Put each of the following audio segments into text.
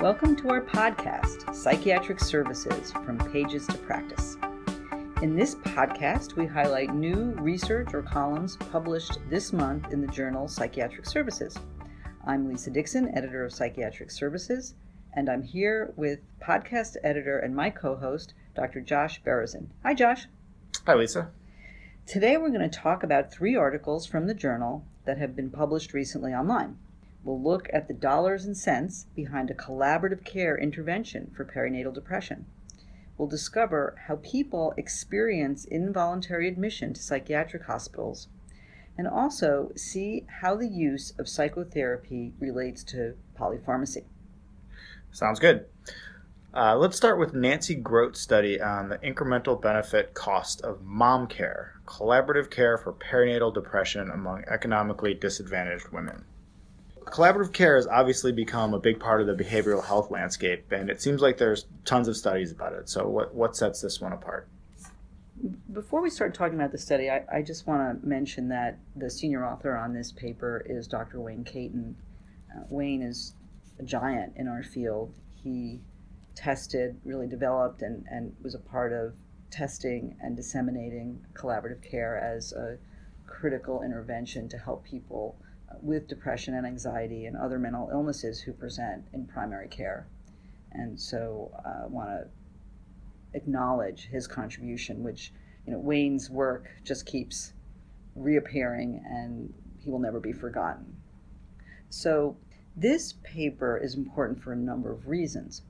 Welcome to our podcast, Psychiatric Services from Pages to Practice. In this podcast, we highlight new research or columns published this month in the journal Psychiatric Services. I'm Lisa Dixon, editor of Psychiatric Services, and I'm here with podcast editor and my co-host, Dr. Josh Berezin. Hi, Josh. Hi, Lisa. Today we're going to talk about 3 articles from the journal that have been published recently online. We'll look at the dollars and cents behind a collaborative care intervention for perinatal depression. We'll discover how people experience involuntary admission to psychiatric hospitals, and also see how the use of psychotherapy relates to polypharmacy. Sounds good. Let's start with Nancy Grote's study on the incremental benefit cost of mom care, collaborative care for perinatal depression among economically disadvantaged women. Collaborative care has obviously become a big part of the behavioral health landscape, and it seems like there's tons of studies about it. So what sets this one apart? Before we start talking about the study, I just want to mention that the senior author on this paper is Dr. Wayne Caton. Wayne is a giant in our field. He tested, really developed, and was a part of testing and disseminating collaborative care as a critical intervention to help people with depression and anxiety and other mental illnesses who present in primary care. And so I want to acknowledge his contribution, which, Wayne's work just keeps reappearing and he will never be forgotten. So this paper is important for a number of reasons.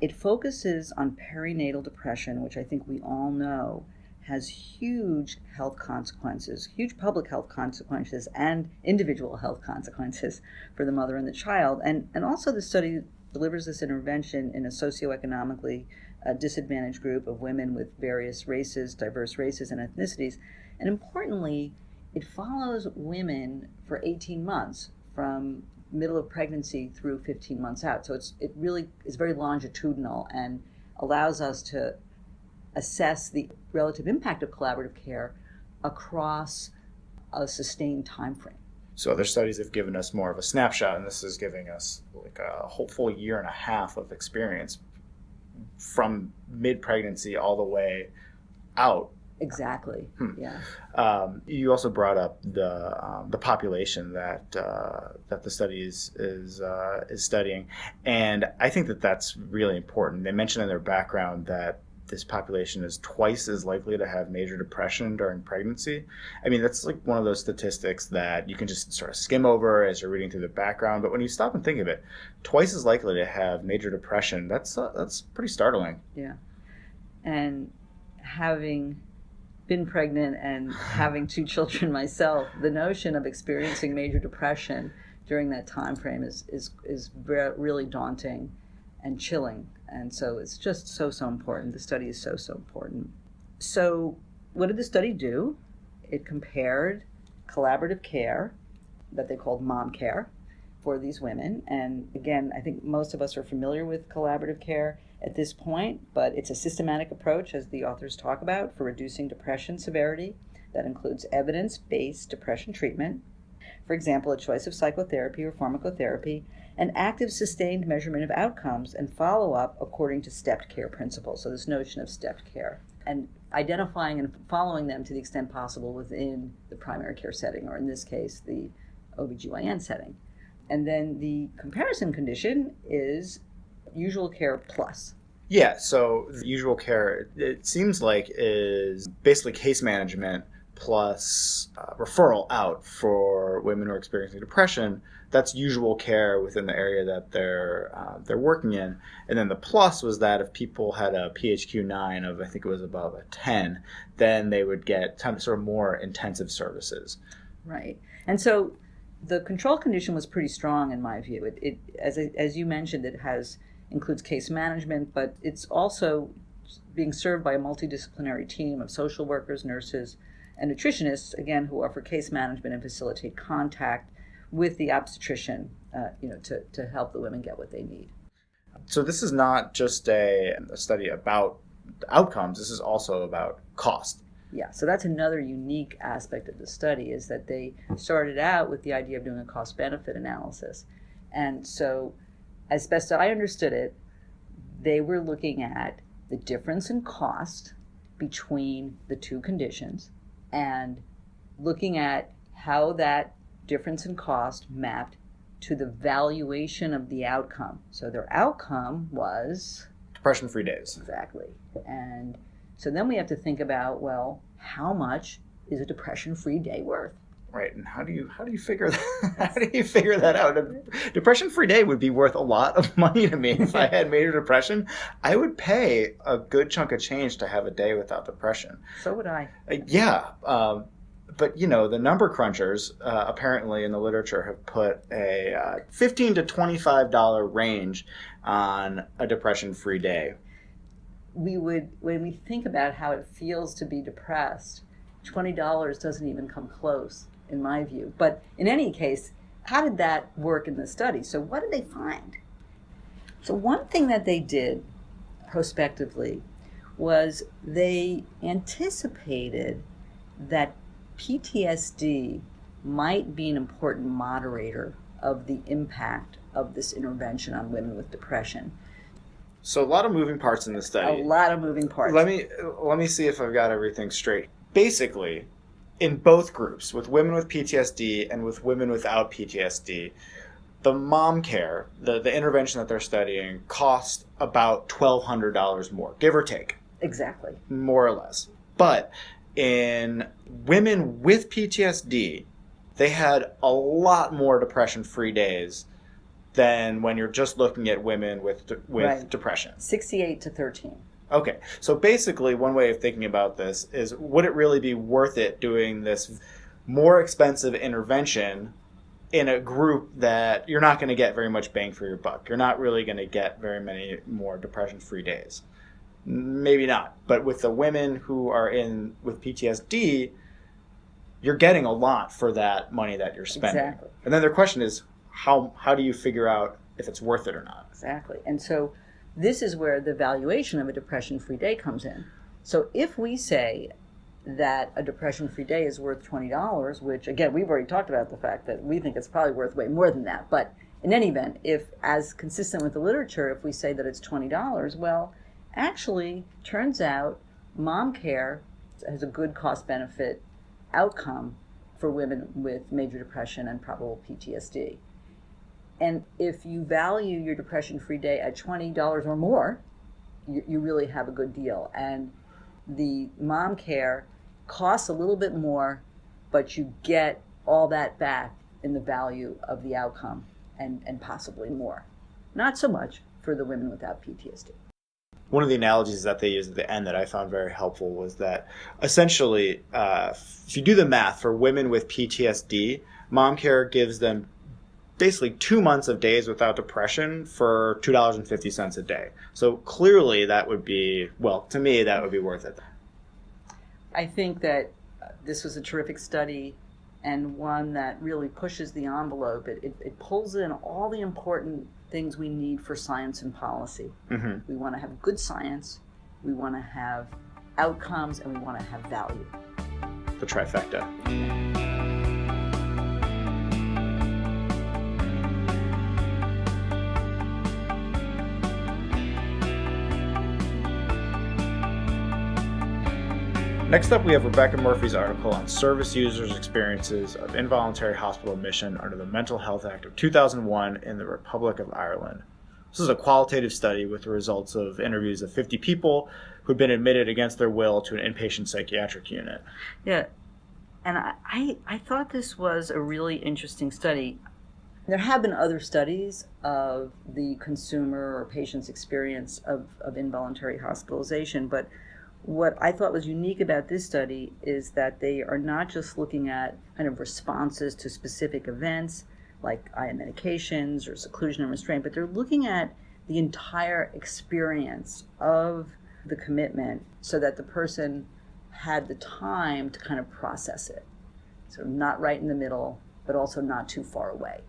It focuses on perinatal depression, which I think we all know has huge health consequences, huge public health consequences, and individual health consequences for the mother and the child. And also the study delivers this intervention in a socioeconomically disadvantaged group of women with various races, diverse races and ethnicities. And importantly, it follows women for 18 months from middle of pregnancy through 15 months out. So it really is very longitudinal and allows us to assess the relative impact of collaborative care across a sustained time frame. So other studies have given us more of a snapshot, and this is giving us like a whole full year and a half of experience from mid-pregnancy all the way out. Exactly. Yeah. You also brought up the population that the study is studying, and I think that's really important. They mentioned in their background that this population is twice as likely to have major depression during pregnancy. I mean, that's like one of those statistics that you can just sort of skim over as you're reading through the background. But when you stop and think of it, twice as likely to have major depression, that's pretty startling. Yeah. And having been pregnant and having 2 children myself, the notion of experiencing major depression during that time frame is really daunting and chilling. And so it's just so important. The study is so important. So what did the study do? It compared collaborative care that they called mom care for these women. And again, I think most of us are familiar with collaborative care at this point, but it's a systematic approach, as the authors talk about, for reducing depression severity that includes evidence-based depression treatment. For example, a choice of psychotherapy or pharmacotherapy, and active sustained measurement of outcomes and follow-up according to stepped care principles. So this notion of stepped care and identifying and following them to the extent possible within the primary care setting, or in this case, the OBGYN setting. And then the comparison condition is usual care plus. Yeah, so the usual care, it seems like, is basically case management plus referral out for women who are experiencing depression. That's usual care within the area that they're working in. And then the plus was that if people had a PHQ-9 of, I think it was above a 10, then they would get sort of more intensive services. Right. And so the control condition was pretty strong in my view. It as you mentioned, includes case management, but it's also being served by a multidisciplinary team of social workers, nurses, and nutritionists, again, who offer case management and facilitate contact with the obstetrician, to help the women get what they need. So this is not just a study about outcomes. This is also about cost. Yeah, so that's another unique aspect of the study, is that they started out with the idea of doing a cost-benefit analysis. And so as best I understood it, they were looking at the difference in cost between the two conditions and looking at how that difference in cost mapped to the valuation of the outcome. So their outcome was Depression-free days. exactly. And so then we have to think about, well, how much is a depression-free day worth? Right, and how do you figure that? How do you figure that out? A depression-free day would be worth a lot of money to me. If I had major depression, I would pay a good chunk of change to have a day without depression. So would I. But the number crunchers apparently in the literature have put a $15 to $25 range on a depression-free day. When we think about how it feels to be depressed, $20 doesn't even come close, in my view. But in any case, how did that work in the study? So what did they find? So one thing that they did prospectively was they anticipated that PTSD might be an important moderator of the impact of this intervention on women with depression. So a lot of moving parts in the study. A lot of moving parts. Let me see if I've got everything straight. Basically, in both groups, with women with PTSD and with women without PTSD, the mom care, the intervention that they're studying, cost about $1,200 more, give or take. Exactly. More or less. But in women with PTSD, they had a lot more depression-free days than when you're just looking at women with depression. 68 to 13. Okay, so basically one way of thinking about this is, would it really be worth it doing this more expensive intervention in a group that you're not going to get very much bang for your buck? You're not really going to get very many more depression-free days. Maybe not. But with the women who are with PTSD, you're getting a lot for that money that you're spending. Exactly. And then their question is, how do you figure out if it's worth it or not? Exactly. And so this is where the valuation of a depression-free day comes in. So if we say that a depression-free day is worth $20, which, again, we've already talked about the fact that we think it's probably worth way more than that. But in any event, if, as consistent with the literature, if we say that it's $20, well, actually, turns out mom care has a good cost-benefit outcome for women with major depression and probable PTSD. And if you value your depression-free day at $20 or more, you really have a good deal. And the mom care costs a little bit more, but you get all that back in the value of the outcome and possibly more. Not so much for the women without PTSD. One of the analogies that they used at the end that I found very helpful was that essentially, if you do the math for women with PTSD, mom care gives them basically 2 months of days without depression for $2.50 a day. So clearly that would be, well, to me, that would be worth it. I think that this was a terrific study and one that really pushes the envelope. It pulls in all the important things we need for science and policy. Mm-hmm. We want to have good science, we want to have outcomes, and we want to have value. The trifecta. Next up, we have Rebecca Murphy's article on service users' experiences of involuntary hospital admission under the Mental Health Act of 2001 in the Republic of Ireland. This is a qualitative study with the results of interviews of 50 people who'd been admitted against their will to an inpatient psychiatric unit. Yeah, and I thought this was a really interesting study. There have been other studies of the consumer or patient's experience of involuntary hospitalization, but what I thought was unique about this study is that they are not just looking at kind of responses to specific events like IM medications or seclusion and restraint, but they're looking at the entire experience of the commitment so that the person had the time to kind of process it. So not right in the middle, but also not too far away.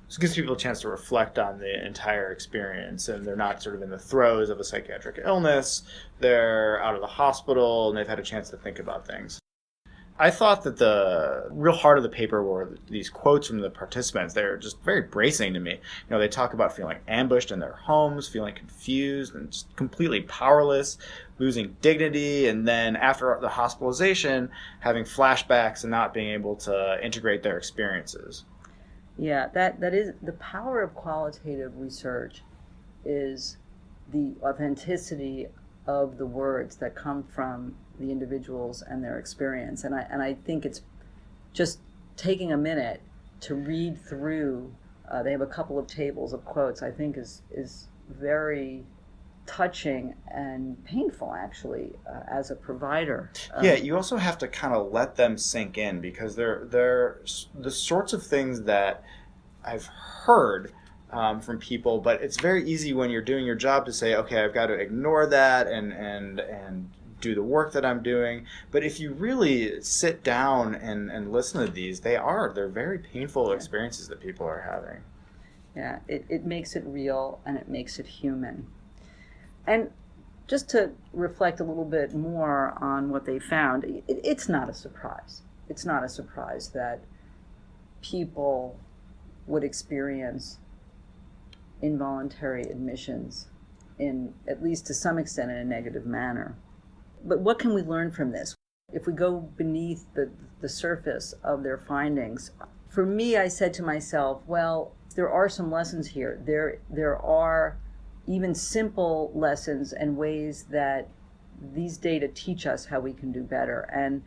So it gives people a chance to reflect on the entire experience, and they're not sort of in the throes of a psychiatric illness. They're out of the hospital, and they've had a chance to think about things. I thought that the real heart of the paper were these quotes from the participants. They're just very bracing to me. You know, they talk about feeling ambushed in their homes, feeling confused and just completely powerless, losing dignity, and then after the hospitalization, having flashbacks and not being able to integrate their experiences. Yeah, that is the power of qualitative research, is the authenticity of the words that come from the individuals and their experience. And I think it's just taking a minute to read through. They have a couple of tables of quotes. I think is very touching and painful, actually, as a provider. Yeah, you also have to kind of let them sink in, because they're the sorts of things that I've heard from people, but it's very easy when you're doing your job to say, okay, I've got to ignore that and do the work that I'm doing. But if you really sit down and listen to these, they're very painful experiences that people are having. Yeah, it makes it real and it makes it human. And just to reflect a little bit more on what they found, it's not a surprise. It's not a surprise that people would experience involuntary admissions in, at least to some extent, in a negative manner. But what can we learn from this? If we go beneath the surface of their findings, for me, I said to myself, well, there are some lessons here. There are even simple lessons and ways that these data teach us how we can do better. And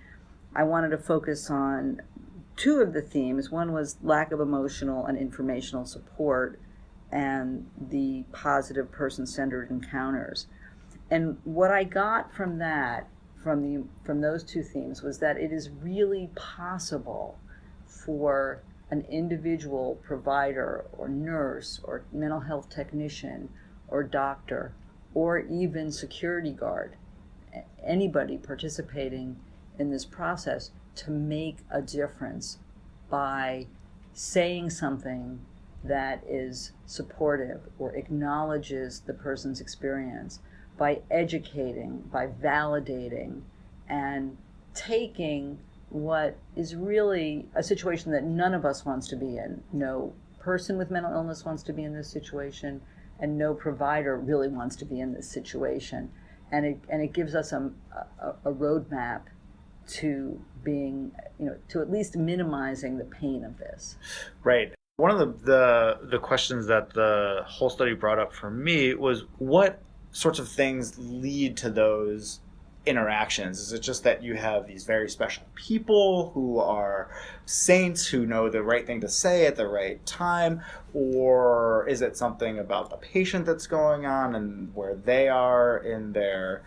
I wanted to focus on two of the themes. One was lack of emotional and informational support, and the positive person-centered encounters. And what I got from that, from those two themes, was that it is really possible for an individual provider or nurse or mental health technician or doctor or even security guard, anybody participating in this process, to make a difference by saying something that is supportive or acknowledges the person's experience, by educating, by validating, and taking what is really a situation that none of us wants to be in. No person with mental illness wants to be in this situation, and no provider really wants to be in this situation. And it gives us a roadmap to being, to at least minimizing the pain of this. Right. One of the questions that the whole study brought up for me was, what sorts of things lead to those interactions? Is it just that you have these very special people who are saints who know the right thing to say at the right time? Or is it something about the patient that's going on and where they are in their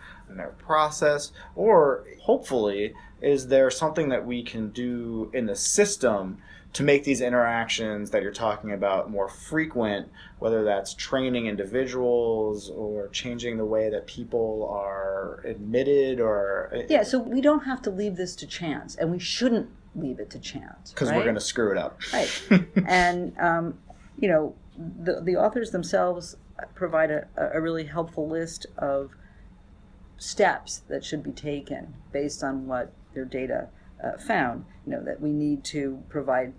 process? Or hopefully, is there something that we can do in the system to make these interactions that you're talking about more frequent, whether that's training individuals or changing the way that people are admitted? Or yeah, so we don't have to leave this to chance, and we shouldn't leave it to chance, because right? we're going to screw it up. Right. And the authors themselves provide a really helpful list of steps that should be taken based on what their data found. That we need to provide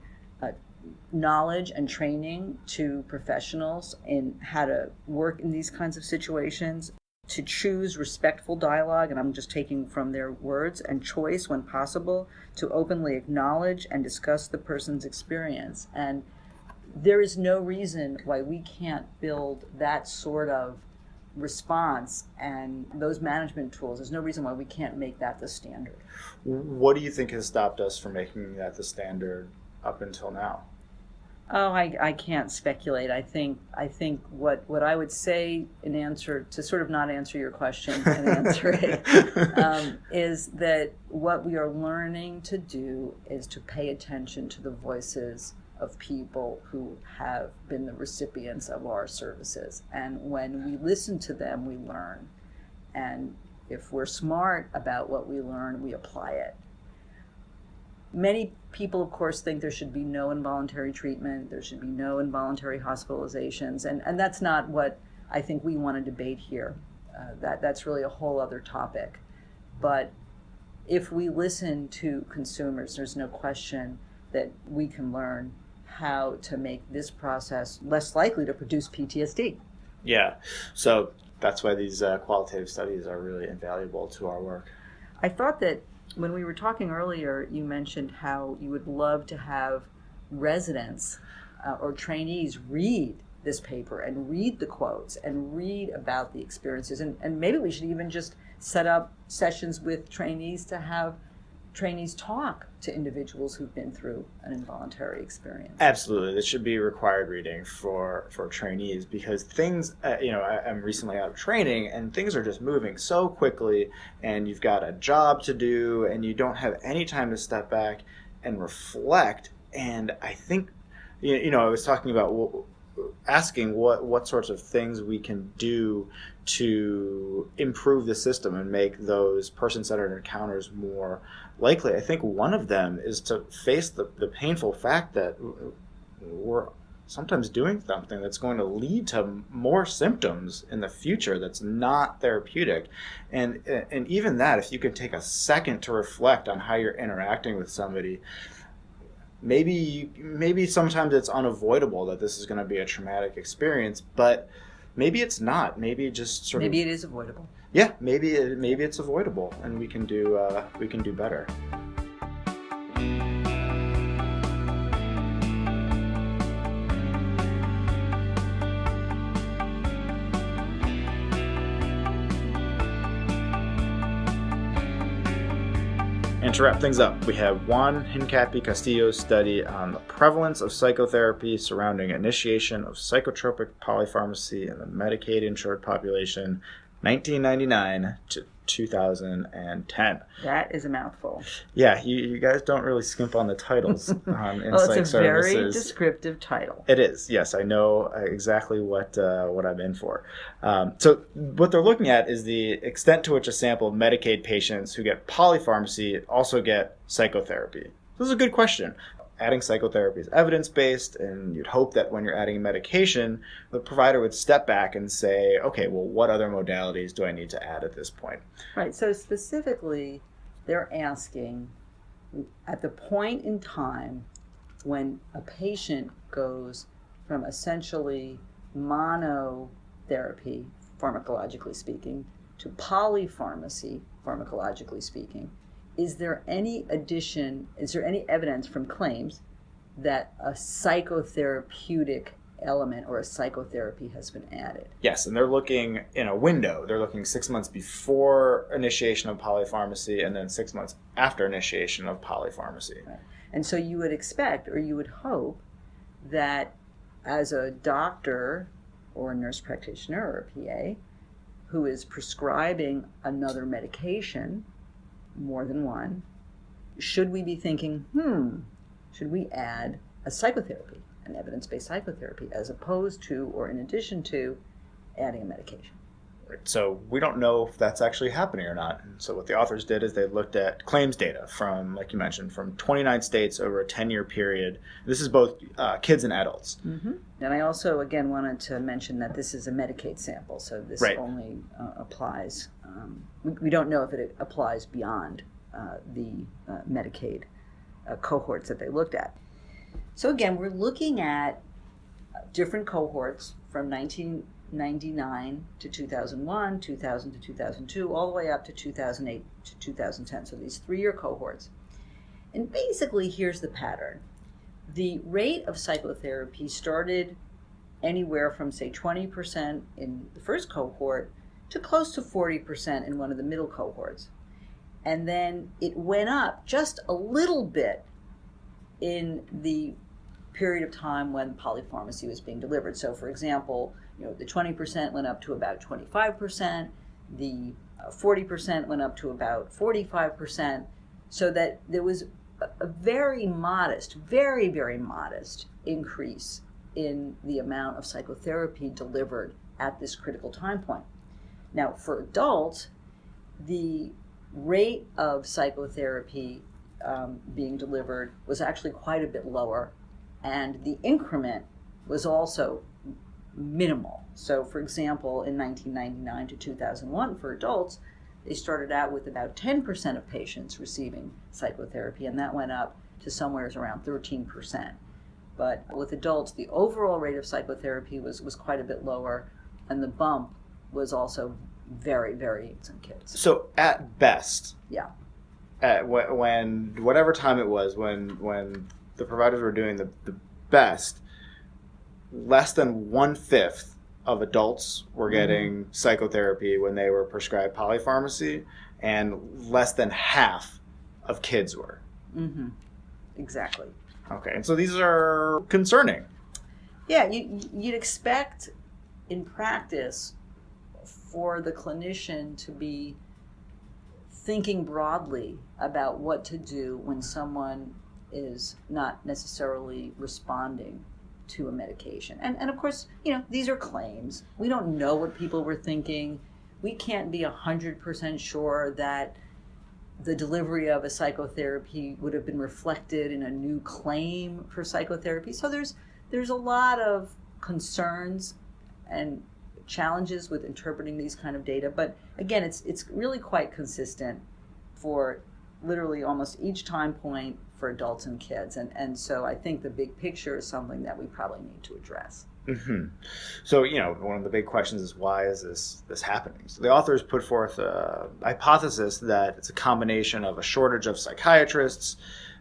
knowledge and training to professionals in how to work in these kinds of situations, to choose respectful dialogue, and I'm just taking from their words, and choice when possible, to openly acknowledge and discuss the person's experience. And there is no reason why we can't build that sort of response and those management tools. There's no reason why we can't make that the standard. What do you think has stopped us from making that the standard up until now? Oh, I can't speculate. I think what I would say in answer to sort of not answer your question and answer it is that what we are learning to do is to pay attention to the voices of people who have been the recipients of our services. And when we listen to them, we learn. And if we're smart about what we learn, we apply it. Many people, of course, think there should be no involuntary treatment, there should be no involuntary hospitalizations, and that's not what I think we want to debate here. That's really a whole other topic. But if we listen to consumers, there's no question that we can learn how to make this process less likely to produce PTSD. Yeah, so that's why these qualitative studies are really invaluable to our work. I thought that when we were talking earlier, you mentioned how you would love to have residents or trainees read this paper and read the quotes and read about the experiences. And maybe we should even just set up sessions with trainees to have trainees talk to individuals who've been through an involuntary experience. Absolutely. This should be required reading for trainees, because things, I'm recently out of training and things are just moving so quickly, and you've got a job to do and you don't have any time to step back and reflect. And I think, I was talking about asking what sorts of things we can do to improve the system and make those person-centered encounters more likely. I think one of them is to face the painful fact that we're sometimes doing something that's going to lead to more symptoms in the future that's not therapeutic. And even that, if you can take a second to reflect on how you're interacting with somebody, maybe sometimes it's unavoidable that this is going to be a traumatic experience, but maybe it's not. Maybe just maybe it is avoidable. Yeah, maybe it's avoidable, and we can do better. And to wrap things up, we have Juan Hincapie-Castillo's study on the prevalence of psychotherapy surrounding initiation of psychotropic polypharmacy in the Medicaid-insured population, 1999 to 2010. That is a mouthful. Yeah, you guys don't really skimp on the titles in well, psych it's a very services. descriptive title. It is, yes. I know exactly what I'm in for. So what they're looking at is the extent to which a sample of Medicaid patients who get polypharmacy also get psychotherapy. This is a good question. Adding psychotherapy is evidence-based, and you'd hope that when you're adding medication, the provider would step back and say, okay, well, what other modalities do I need to add at this point? Right, so specifically, they're asking, at the point in time when a patient goes from essentially monotherapy, pharmacologically speaking, to polypharmacy, pharmacologically speaking, is there any evidence from claims that a psychotherapeutic element or a psychotherapy has been added? Yes, and they're looking in a window. They're looking 6 months before initiation of polypharmacy and then 6 months after initiation of polypharmacy. Right. And so you would expect, or you would hope, that as a doctor or a nurse practitioner or a PA who is prescribing another medication, more than one, should we be thinking, should we add a psychotherapy, an evidence-based psychotherapy, as opposed to or in addition to adding a medication? So we don't know if that's actually happening or not. And so what the authors did is they looked at claims data from, like you mentioned, from 29 states over a 10-year period. This is both kids and adults. Mm-hmm. And I also, again, wanted to mention that this is a Medicaid sample, so this only applies. We don't know if it applies beyond the Medicaid cohorts that they looked at. So again, we're looking at different cohorts from 1999 to 2001, 2000 to 2002, all the way up to 2008 to 2010. So these 3-year cohorts. And basically, here's the pattern. The rate of psychotherapy started anywhere from, say, 20% in the first cohort to close to 40% in one of the middle cohorts. And then it went up just a little bit in the period of time when polypharmacy was being delivered. So, for example, the 20% went up to about 25%, the 40% went up to about 45%, so that there was a very modest, very, very modest increase in the amount of psychotherapy delivered at this critical time point. Now, for adults, the rate of psychotherapy being delivered was actually quite a bit lower, and the increment was also minimal. So, for example, in 1999 to 2001 for adults, they started out with about 10% of patients receiving psychotherapy, and that went up to somewhere around 13%. But with adults, the overall rate of psychotherapy was quite a bit lower, and the bump was also very, very some kids. So at best, yeah, when whatever time it was, when the providers were doing the best, less than 1/5 of adults were getting psychotherapy when they were prescribed polypharmacy, and less than half of kids were. Mm-hmm. Exactly. Okay, and so these are concerning. Yeah, you'd expect in practice for the clinician to be thinking broadly about what to do when someone is not necessarily responding to a medication. And of course, these are claims. We don't know what people were thinking. We can't be 100% sure that the delivery of a psychotherapy would have been reflected in a new claim for psychotherapy. So there's a lot of concerns and challenges with interpreting these kind of data. But again, it's really quite consistent for literally almost each time point for adults and kids. And so I think the big picture is something that we probably need to address. Mm-hmm. So, one of the big questions is, why is this happening? So the authors put forth a hypothesis that it's a combination of a shortage of psychiatrists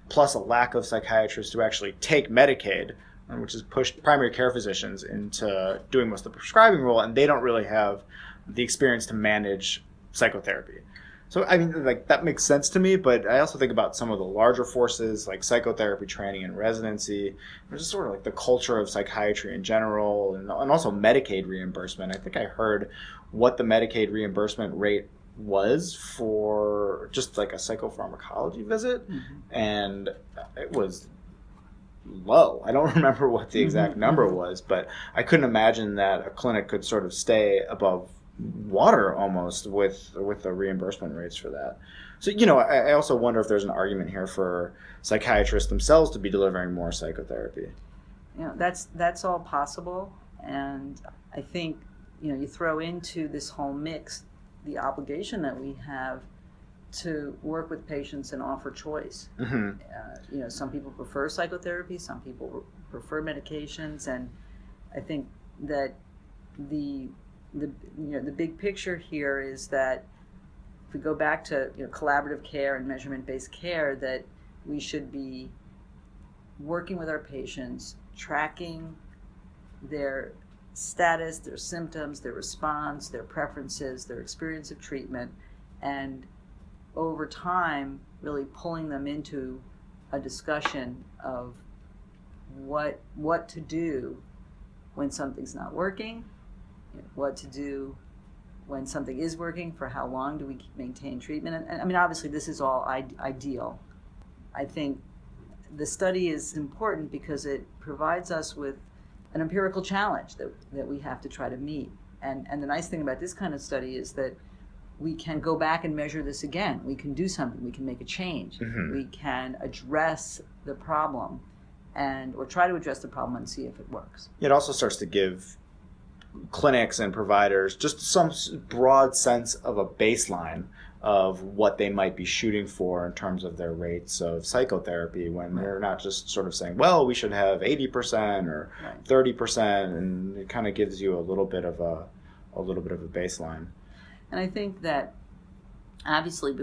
plus a lack of psychiatrists who actually take Medicaid, which has pushed primary care physicians into doing most of the prescribing role, and they don't really have the experience to manage psychotherapy. So, that makes sense to me, but I also think about some of the larger forces like psychotherapy training and residency, or just sort of like the culture of psychiatry in general, and also Medicaid reimbursement. I think I heard what the Medicaid reimbursement rate was for just like a psychopharmacology visit, and it was low. I don't remember what the exact number was, but I couldn't imagine that a clinic could sort of stay above water almost with the reimbursement rates for that. So, I also wonder if there's an argument here for psychiatrists themselves to be delivering more psychotherapy. That's all possible. And I think, you throw into this whole mix the obligation that we have to work with patients and offer choice. Some people prefer psychotherapy, some people prefer medications, and I think that the big picture here is that if we go back to collaborative care and measurement-based care, that we should be working with our patients, tracking their status, their symptoms, their response, their preferences, their experience of treatment, and over time really pulling them into a discussion of what to do when something's not working, what to do when something is working, for how long do we maintain treatment. And obviously this is all ideal. I think the study is important because it provides us with an empirical challenge that we have to try to meet. And the nice thing about this kind of study is that we can go back and measure this again. We can do something. We can make a change. We can address the problem or try to address the problem and see if it works. It also starts to give clinics and providers just some broad sense of a baseline of what they might be shooting for in terms of their rates of psychotherapy, when they're not just sort of saying, well, we should have 80% or 30%, and it kind of gives you a little bit of a baseline. And I think that obviously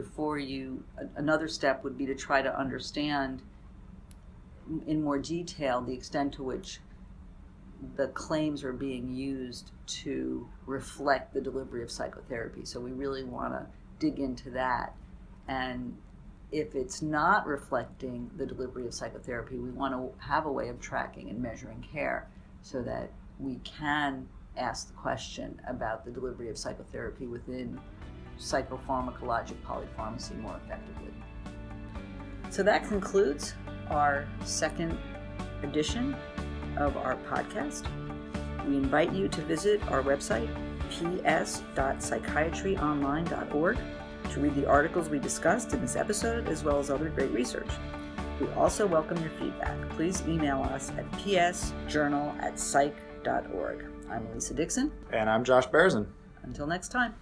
another step would be to try to understand in more detail the extent to which the claims are being used to reflect the delivery of psychotherapy. So we really want to dig into that. And if it's not reflecting the delivery of psychotherapy, we want to have a way of tracking and measuring care so that we can ask the question about the delivery of psychotherapy within psychopharmacologic polypharmacy more effectively. So that concludes our second edition of our podcast. We invite you to visit our website, ps.psychiatryonline.org, to read the articles we discussed in this episode, as well as other great research. We also welcome your feedback. Please email us at psjournal@psych.org. I'm Elisa Dixon. And I'm Josh Berezin. Until next time.